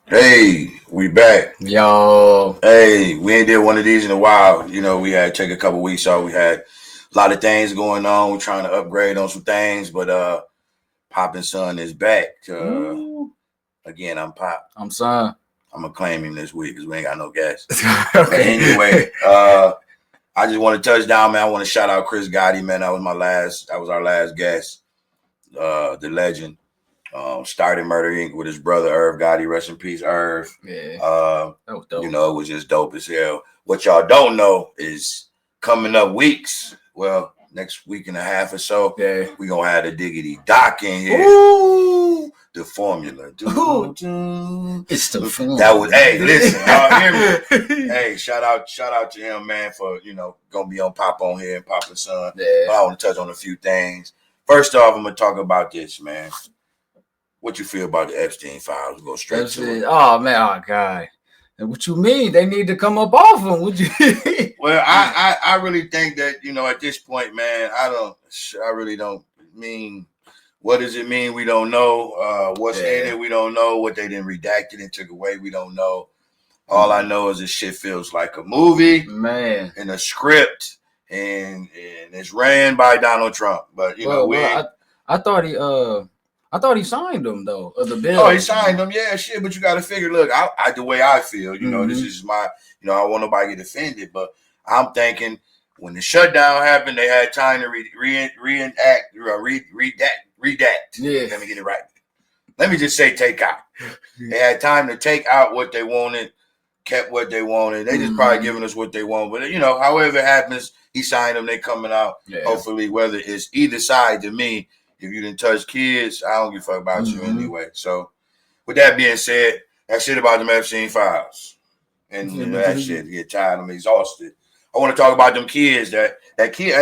Hey, we back. Yo, Hey, we ain't did one of these in a while. We had to take a couple weeks off. We had a lot of things going on. We're trying to upgrade on some things, but Pop and Son is back. Ooh. Again, I'm Pop. I'm son. I'm gonna claim him this week because we ain't got no guests. But Okay. anyway, I just want to touch down, man. I want to shout out Chris Gotti, man. That was our last guest. The legend. Started Murder Inc. with his brother Irv Gotti. Rest in peace, Irv. Yeah, that was dope. It was just dope as hell. What y'all don't know is coming up weeks. Well, next week and a half or so, Yeah. we gonna have the Diggity Doc in here. Ooh. The formula. It's the film. That was listen, y'all hear me? Hey, shout out to him, man, for gonna be on Pop on here and Pop and Son. Yeah. But I want to touch on a few things. First off, I'm gonna talk about this, man. What you feel about the Epstein files? We'll go straight to it. Oh man, oh god. What you mean? They need to come up off them. Would you? Well, I really think that at this point, man, I really don't mean. What does it mean? We don't know. What's in it? We don't know. What they didn't redact it and took away, we don't know. All I know is this shit feels like a movie, man, and a script, and it's ran by Donald Trump. But I thought he signed them though. Of the bill. Oh, he signed them. Yeah, shit. But you got to figure. Look, I the way I feel. This is my. I don't want nobody to get offended, but I'm thinking when the shutdown happened, they had time to redact. Yeah. Let me get it right. Let me just say take out. They had time to take out what they wanted, kept what they wanted. They just probably giving us what they want. But however it happens, he signed them. They coming out. Yeah. Hopefully, whether it's either side to me. If you didn't touch kids, I don't give a fuck about you anyway. So, with that being said, that shit about them Epstein files, and that shit, get tired. I'm exhausted. I want to talk about them kids. That kid,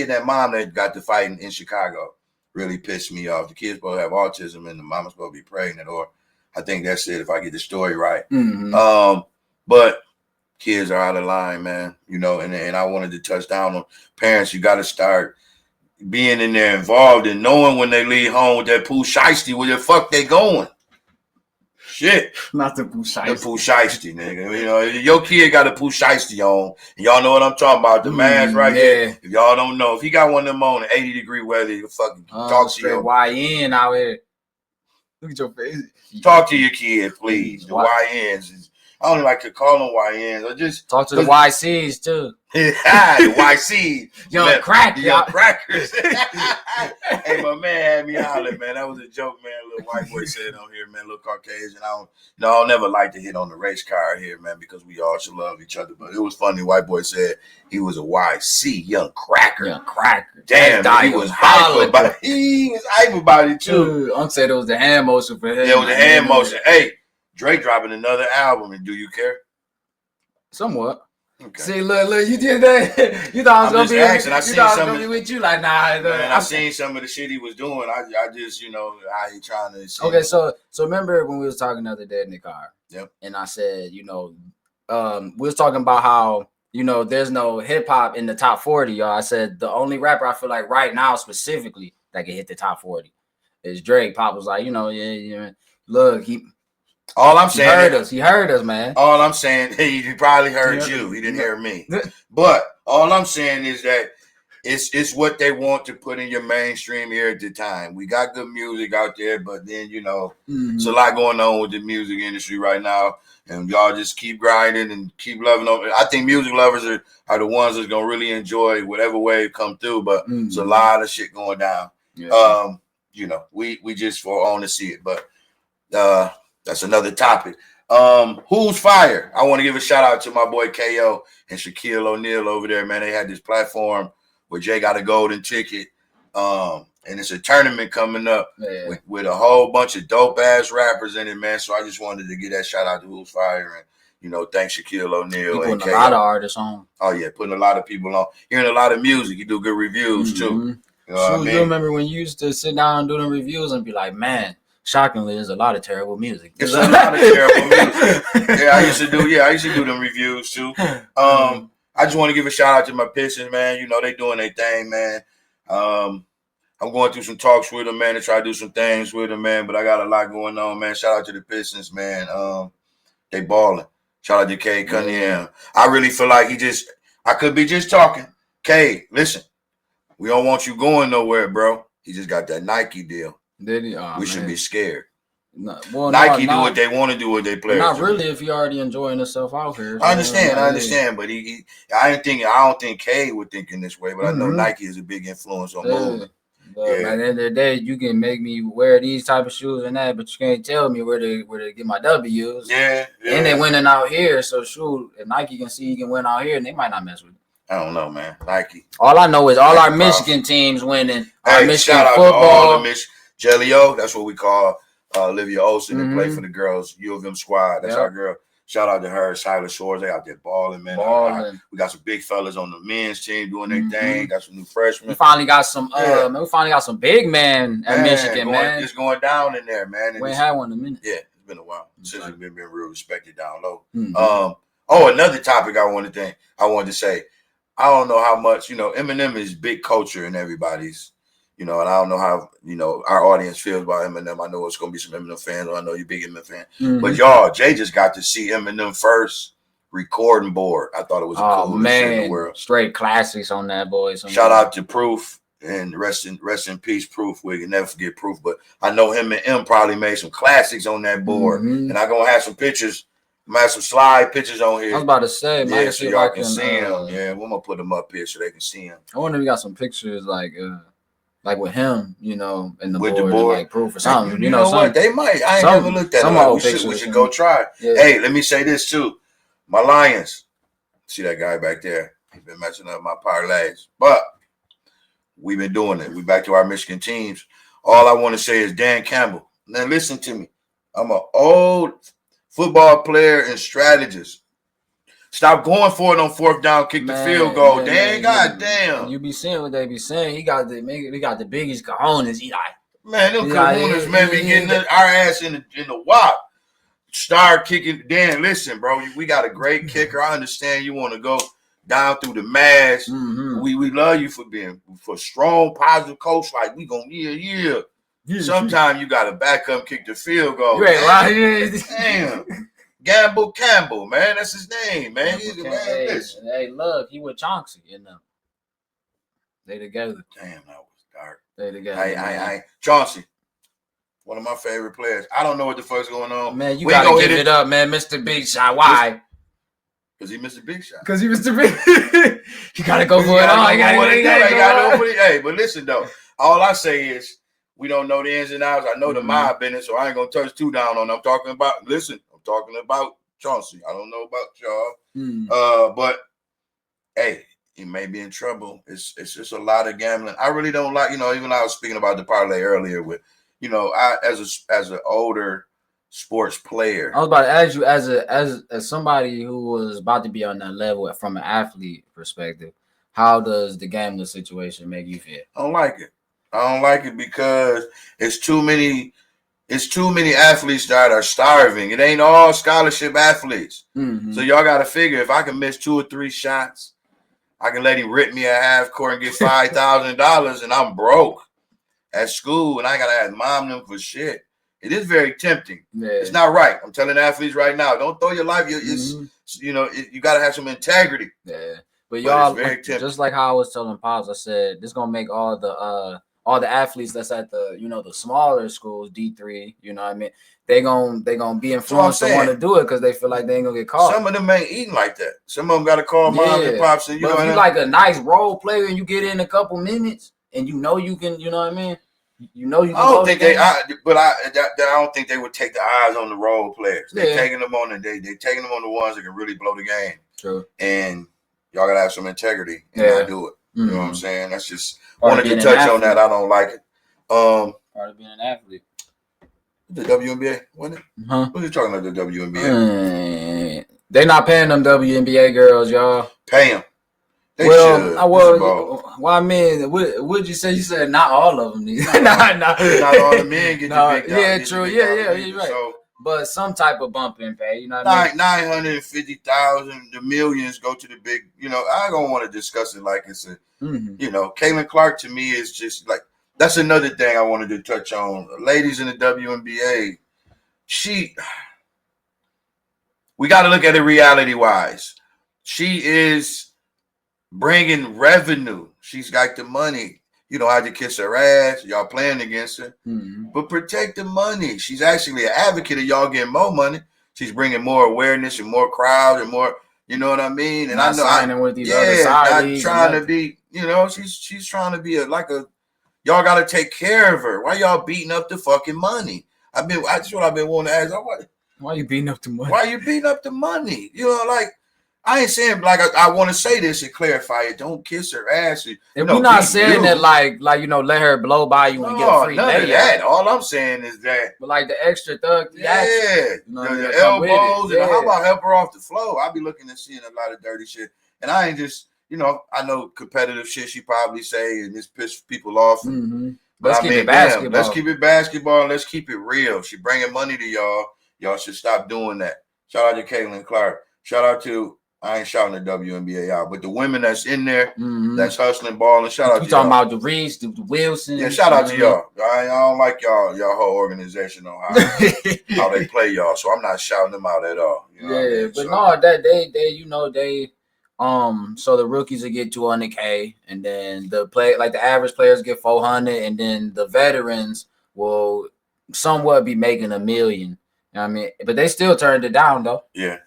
that mom that got to fighting in Chicago, really pissed me off. The kid's supposed to have autism, and the mama's supposed to be pregnant, or I think that's it if I get the story right. But kids are out of line, man. And I wanted to touch down on parents. You got to start being in there involved and knowing when they leave home with that Pooh Shiesty, where the fuck they going? Shit. Not the Pooh Shiesty. The Pooh Shiesty, nigga. Your kid got a Pooh Shiesty on. And y'all know what I'm talking about. The mask right here. If y'all don't know, if he got one of them on in 80-degree weather, you fucking talk to your YN out here. Look at your face. Talk to your kid, please. The YNs. I don't like to call them YNs. I just talk to the YCs too. The YCs. Young crackers. Young crackers. Hey, my man had me hollering, man. That was a joke, man. Little white boy said on here, man. Little Caucasian. I'll never like to hit on the race car here, man, because we all should love each other. But it was funny. White boy said he was a YC, young cracker. Young cracker. Damn, he was hype about it. He was hype about it too. I'm saying it was the hand motion for him. Yeah, it was the hand motion. Hey, Drake dropping another album, and do you care? Somewhat. Okay. See, look, you did that. You thought I was gonna be with you, like nah. Man, I seen some of the shit he was doing. I just, I ain't trying to. Okay, so remember when we was talking the other day in the car? Yep. And I said, we was talking about how there's no hip hop in the top 40, y'all. I said the only rapper I feel like right now specifically that can hit the top 40 is Drake. Pop was like, look, all I'm saying, he heard us, man. All I'm saying, he probably heard you. He didn't hear me. But all I'm saying is that it's what they want to put in your mainstream ear at the time. We got good music out there, but then it's a lot going on with the music industry right now, and y'all just keep grinding and keep loving them. I think music lovers are the ones that's gonna really enjoy whatever wave come through. But there's a lot of shit going down. Yeah. We just want to see it, but that's another topic. Who's Fire? I want to give a shout out to my boy KO and Shaquille O'Neal over there, man. They had this platform where Jay got a golden ticket. And it's a tournament coming up with a whole bunch of dope ass rappers in it, man. So I just wanted to give that shout out to Who's Fire and thanks Shaquille O'Neal. Putting a lot of artists on. Oh yeah, putting a lot of people on. Hearing a lot of music. You do good reviews too. You know what I mean? You remember when you used to sit down and do them reviews and be like, man, shockingly, there's a lot of terrible music. There's a lot of terrible music. Yeah, I used to do them reviews too. I just want to give a shout out to my Pistons, man. They doing their thing, man. I'm going through some talks with him, man, to try to do some things with him, man. But I got a lot going on, man. Shout out to the Pistons, man. They balling. Shout out to Cade Cunningham. I really feel like I could be just talking. Cade, listen, we don't want you going nowhere, bro. He just got that Nike deal. Did he? Oh, we should be scared. Nike do what they want to do with their players. Not really if you're already enjoying yourself out here. So I understand, but I don't think Cade would think in this way, but I know Nike is a big influence on movement. But at the end of the day, you can make me wear these type of shoes and that, but you can't tell me where to get my W's. Yeah. And they winning out here, so shoot, if Nike can see you can win out here, and they might not mess with you. I don't know, man. Nike. All I know is all our Michigan teams winning. Our Michigan shout out football. To all the Jelly-O, that's what we call Olivia Olsen, that play for the girls U of M squad. That's our girl. Shout out to her, Silas Shores. They out there balling, man. We got some big fellas on the men's team doing their thing. Got some new freshmen. We finally got some. We finally got some big man at Michigan, man. It's going down in there, man. We ain't had one in a minute. Yeah, it's been a while since we've been real respected down low. Another topic I wanted to say. I don't know how much Eminem is big culture in everybody's. And I don't know how, our audience feels about Eminem. I know it's going to be some Eminem fans. I know you're a big Eminem fan. But y'all, Jay just got to see Eminem first recording board. I thought it was the coolest shit in the world. Straight classics on that, boys. Shout out to Proof and rest in peace, Proof. We can never forget Proof. But I know him and M probably made some classics on that board. And I'm going to have some pictures. I'm going to have some slide pictures on here. I was about to say, man. So y'all can see them. Yeah, we're going to put them up here so they can see them. I wonder if we got some pictures like with him, in the with board, the board, like Proof or something. You know what? They might. I ain't never looked at it. We should go try. Yeah. Hey, let me say this too. My Lions. See that guy back there? He's been messing up my parlays, but we've been doing it. We back to our Michigan teams. All I want to say is Dan Campbell. Now listen to me. I'm an old football player and strategist. Stop going for it on fourth down, kick the field goal. Goddamn. You be seeing what they be saying. He got the biggest cojones. He like, man, them cojones, man, be getting our ass in the wop. Start kicking. Dan, listen, bro, we got a great kicker. I understand you want to go down through the mass. We love you for strong, positive coach. Like we gonna Sometimes you gotta back up, kick the field goal. Right. Damn. Gamble Campbell, man. That's his name, man. He's a man. Hey, look, he with Chauncey, They together. Damn, that was dark. They together. Chauncey, one of my favorite players. I don't know what the fuck's going on. Man, you gotta give it up, man. Mr. Big Shot. Why? Because he missed a big shot. Because he missed a big You gotta go for it all. Hey, but listen, though. All I say is we don't know the ins and outs. I know the mob business, so I ain't going to touch too down on it. I'm talking about Chauncey. I don't know about y'all. But hey, he may be in trouble. It's just a lot of gambling. I really don't like, even I was speaking about the parlay earlier with, I as an older sports player. I was about to ask you as somebody who was about to be on that level from an athlete perspective, how does the gambling situation make you feel? I don't like it. I don't like it because it's too many athletes that are starving. It ain't all scholarship athletes. So y'all got to figure if I can miss 2 or 3 shots, I can let him rip me at half court and get $5,000 and I'm broke at school and I got to ask mom them for shit. It is very tempting. Yeah. It's not right. I'm telling athletes right now, don't throw your life. You got to have some integrity. Yeah. But y'all, just like how I was telling Pops, I said, this is going to make all the athletes that's at the, the smaller schools, D3, you know what I mean? They gonna be influenced to want to do it because they feel like they ain't gonna get caught. Some of them ain't eating like that. Some of them got to call mom and pops. And if you like a nice role player and you get in a couple minutes and you can, you know what I mean? You can. I don't think I don't think they would take the eyes on the role players. They're taking them on they taking them on the ones that can really blow the game. True. And y'all gotta have some integrity and not do it. You know what I'm saying? That's just wanted to touch on that. I don't like it. Part of being an athlete. The WNBA, wasn't it? What are you talking about? The WNBA? They not paying them WNBA girls, y'all. Pay them. I mean, what'd you say? You said not all of them. Not all the men get the big. Yeah, true. Yeah, you're right. So, but some type of bump in pay, you know what I mean? 950,000, the millions go to the big. I don't want to discuss it like it's a. Caitlin Clark to me is just like that's another thing I wanted to touch on. Ladies in the WNBA, we got to look at it reality-wise. She is bringing revenue. She's got the money. You don't have to kiss her ass. Y'all playing against her. Mm-hmm. But protect the money. She's actually an advocate of y'all getting more money. She's bringing more awareness and more crowd and more, you know what I mean? And not I know with these other side not trying to be, you know, she's trying to be y'all got to take care of her. Why y'all beating up the fucking money? That's what I've been wanting to ask. Why are you beating up the money? Why are you beating up the money? You know, like, I ain't saying, like, I want to say this and clarify it. Don't kiss her ass. And we're not saying that, like, you know, let her blow by you and get a free none of that. All I'm saying is that. But, like, the extra thug. Yeah. You know, the elbows. And how about help her off the floor? I be looking and seeing a lot of dirty shit. And I ain't just, you know, I know competitive shit she probably say and this piss people off. Mm-hmm. But let's keep it basketball. Let's keep it basketball and let's keep it real. She bringing money to y'all. Y'all should stop doing that. Shout out to Caitlin Clark. Shout out to, I ain't shouting the WNBA out, but the women that's in there, that's hustling, balling. Shout out to y'all. Talking about the Reeds, the Wilson. Yeah, shout out to y'all. I don't like y'all whole organization on how they play y'all, so I'm not shouting them out at all. You know what I mean? But no, that they you know so the rookies will get 200K, and then the average players get 400, and then the veterans will somewhat be making $1 million. You know what I mean? But they still turned it down though. Yeah.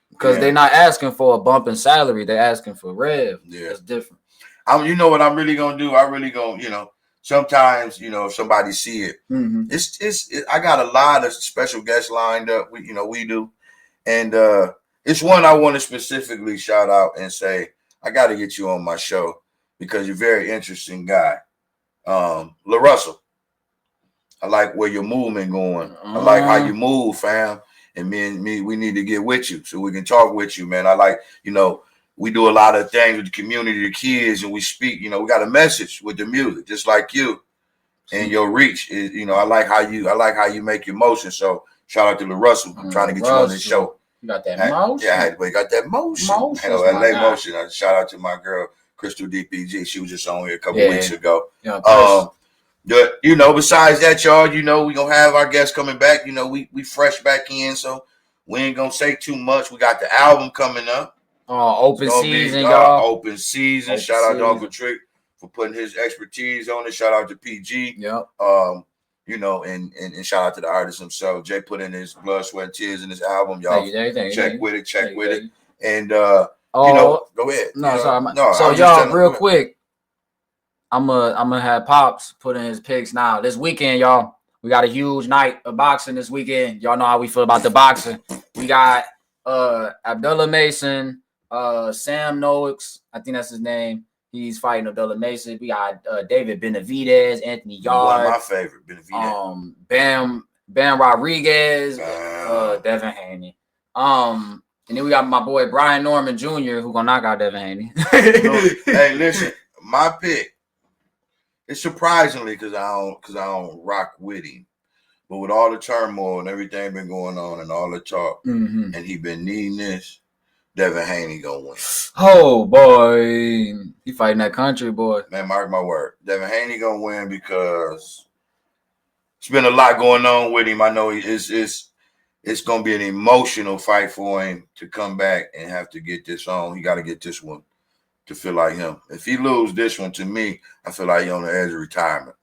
Because they're not asking for a bump in salary. They're asking for rev. Yeah. That's different. You know what I'm really going to do? I really going to, you know, sometimes, you know, if somebody see it, I got a lot of special guests lined up. We do. And it's one I want to specifically shout out and say, I got to get you on my show because you're a very interesting guy. LaRussell. I like where your movement going. I like how you move, fam. And me, we need to get with you so we can talk with you, man. I like, you know, we do a lot of things with the community, the kids, and we speak. You know, we got a message with the music, just like you, and your reach is. You know, I like how you make your motion. So shout out to LaRussell. I'm trying to get you on this show. You got that motion. Yeah, we got that motion. LA motion. Shout out to my girl Crystal DPG. She was just on here a couple weeks ago. Yeah, you know, besides that, y'all, you know, we gonna have our guests coming back. You know, we fresh back in, so we ain't gonna say too much. We got the album coming up. Open season, y'all. Open season. Shout out to Uncle Trick for putting his expertise on it. Shout out to PG. Yep. You know, and shout out to the artist himself. Jay put in his blood, sweat, and tears in his album, y'all. Check with it. And you know, go ahead. So y'all, real quick. I'm gonna have Pops put in his picks now. This weekend, y'all, we got a huge night of boxing this weekend. Y'all know how we feel about the boxing. We got Abdullah Mason, Sam Noakes, I think that's his name. He's fighting Abdullah Mason. We got David Benavidez, Anthony Yard. One of my favorite, Benavidez. Bam Rodriguez, Devin Haney. And then we got my boy Brian Norman Jr. who gonna knock out Devin Haney. Hey, listen, my pick. It's surprisingly because I don't rock with him, but with all the turmoil and everything been going on and all the talk, and he been needing this, Devin Haney gonna win. Oh boy, he fighting that country boy. Man, mark my word, Devin Haney gonna win because it's been a lot going on with him. I know it's gonna be an emotional fight for him to come back and have to get this on. He got to get this one to feel like him. If he lose this one, to me, I feel like he's on the edge of retirement.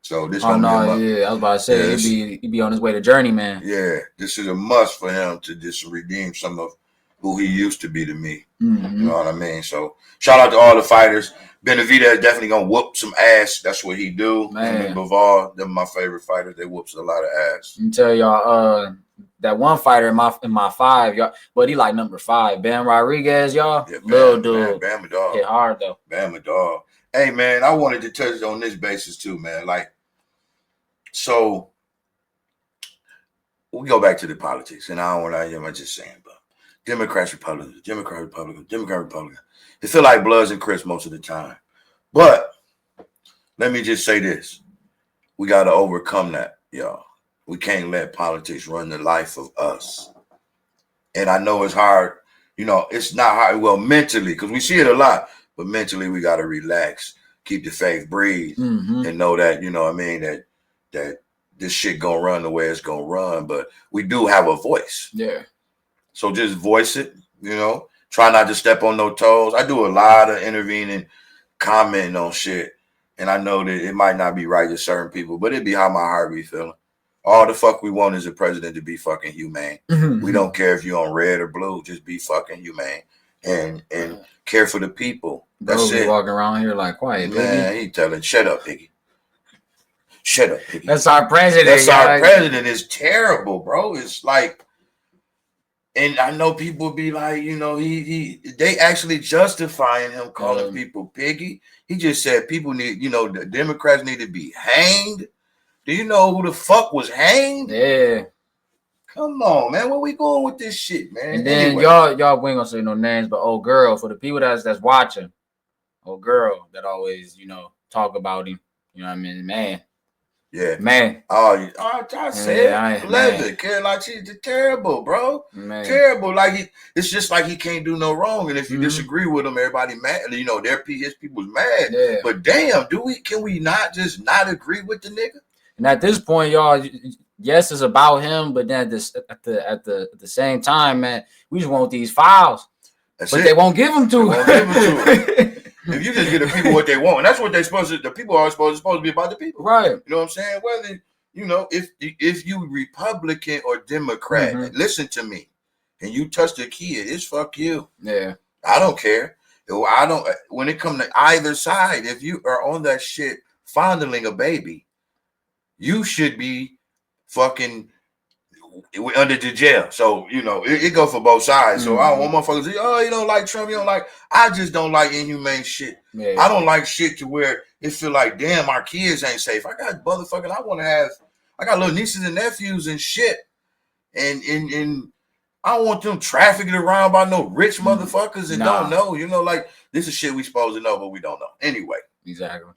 So this I was about to say he'd be on his way to journeyman. Yeah, this is a must for him to just redeem some of who he used to be to me. You know what I mean? So shout out to all the fighters. Benavidez is definitely gonna whoop some ass. That's what he do. Man. And Bivol, them my favorite fighters. They whoops a lot of ass. Let me tell y'all, that one fighter in my five, y'all, but he like number 5. Bam Rodriguez, y'all. Yeah, little dude. Bam a dog. Hit hard though. Bam a dog. Hey man, I wanted to touch on this basis too, man. Like, so we go back to the politics, and I don't want to. I'm just saying, but Democrats, Republicans, Democrat, Republican. It feel like Bloods and Crips most of the time. But let me just say this: we got to overcome that, y'all. We can't let politics run the life of us. And I know it's hard. You know, it's not hard. Well, mentally, because we see it a lot, but mentally we got to relax. keep the faith breathe and know that, you know what I mean, that this shit gonna run the way it's gonna run. But we do have a voice. Yeah. So just voice it, you know. Try not to step on no toes. I do a lot of intervening, commenting on shit. And I know that it might not be right to certain people, but it be how my heart be feeling. All the fuck we want is a president to be fucking humane. We don't care if you're on red or blue. Just be fucking humane and care for the people. That's it. Walking around here like quiet, man. He telling, shut up, Piggy. Shut up, Piggy. That's our president. That's our president. Is terrible, bro. It's like, and I know people be like, you know, they actually justifying him calling people Piggy. He just said people need, you know, the Democrats need to be hanged. Do you know who the fuck was hanged? Yeah. Come on, man. Where we going with this shit, man? And then anyway. y'all we ain't gonna say no names, but old girl, for the people that's watching, old girl that always, you know, talk about him. You know what I mean? Man. Yeah. Man. Oh, I said pleasant. Care like she's terrible, bro. Man. Terrible. Like it's just like he can't do no wrong. And if you disagree with him, everybody mad. You know, his people's mad. Yeah. But damn, can we not just not agree with the nigga? And at this point, y'all, yes, it's about him, but then at the same time, man, we just want these files. They won't give them to him. If you just give the people what they want, and that's what they're supposed to, the people are supposed to be about the people. Right. You know what I'm saying? Whether, you know, if you Republican or Democrat, listen to me, and you touch the kid, it's fuck you. Yeah. I don't care. When it comes to either side, if you are on that shit fondling a baby, you should be fucking under the jail. So, you know, it go for both sides. So I don't want motherfuckers to say, oh, you don't like Trump, you don't like. I just don't like inhumane shit. Yeah. I don't like shit to where it feel like, damn, our kids ain't safe. I got motherfucking, I got little nieces and nephews and shit. And I don't want them trafficking around by no rich motherfuckers that don't know. You know, like, this is shit we supposed to know, but we don't know. Anyway. Exactly.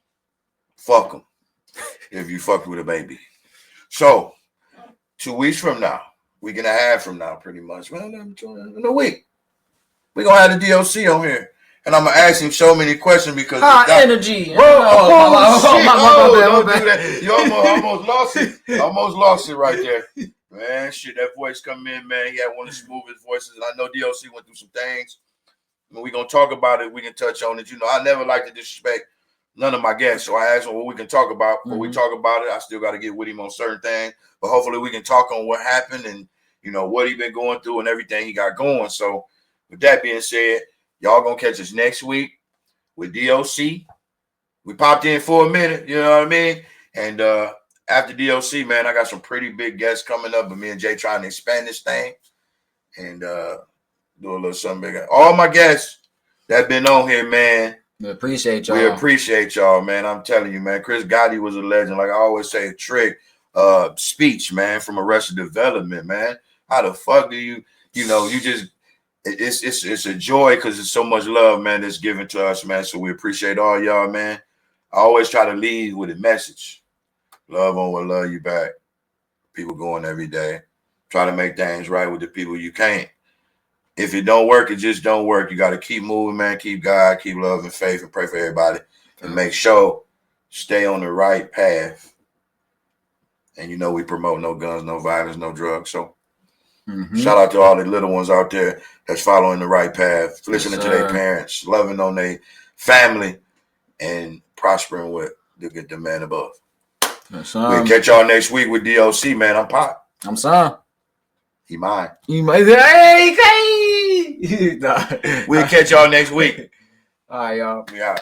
Fuck them if you fuck with a baby. So, 2 weeks from now, week and a half from now, pretty much. Well, in a week, we're going to have the DOC on here. And I'm going to ask him so many questions because... energy. Bro, don't do that. You almost lost it. Almost lost it right there. Man, shit, that voice come in, man. He had one of the smoothest voices. And I know DOC went through some things. When we're going to talk about it, we can touch on it. You know, I never like to disrespect none of my guests. So I asked him what we can talk about. When we talk about it, I still got to get with him on certain things. But hopefully we can talk on what happened and, you know, what he been going through and everything he got going. So with that being said, y'all going to catch us next week with DOC. We popped in for a minute, you know what I mean? And after DOC, man, I got some pretty big guests coming up. But me and Jay trying to expand this thing and do a little something bigger. All my guests that been on here, man. We appreciate y'all. We appreciate y'all, man. I'm telling you, man. Chris Gotti was a legend. Like I always say, Trick. Speech, man, from Arrested Development, man. How the fuck do you know, you just it's a joy because it's so much love, man, that's given to us, man. So we appreciate all y'all, man. I always try to lead with a message. Love on will love you back. People going every day. Try to make things right with the people you can't. If it don't work, it just don't work. You got to keep moving, man. Keep God, keep love and faith, and pray for everybody. And make sure stay on the right path. And you know we promote no guns, no violence, no drugs. So shout out to all the little ones out there that's following the right path, listening to their parents, loving on their family, and prospering with the man above. We'll catch y'all next week with DOC, man. I'm Pop. I'm Son. He mine. He might say, hey. We'll catch y'all next week. All right, y'all. We out.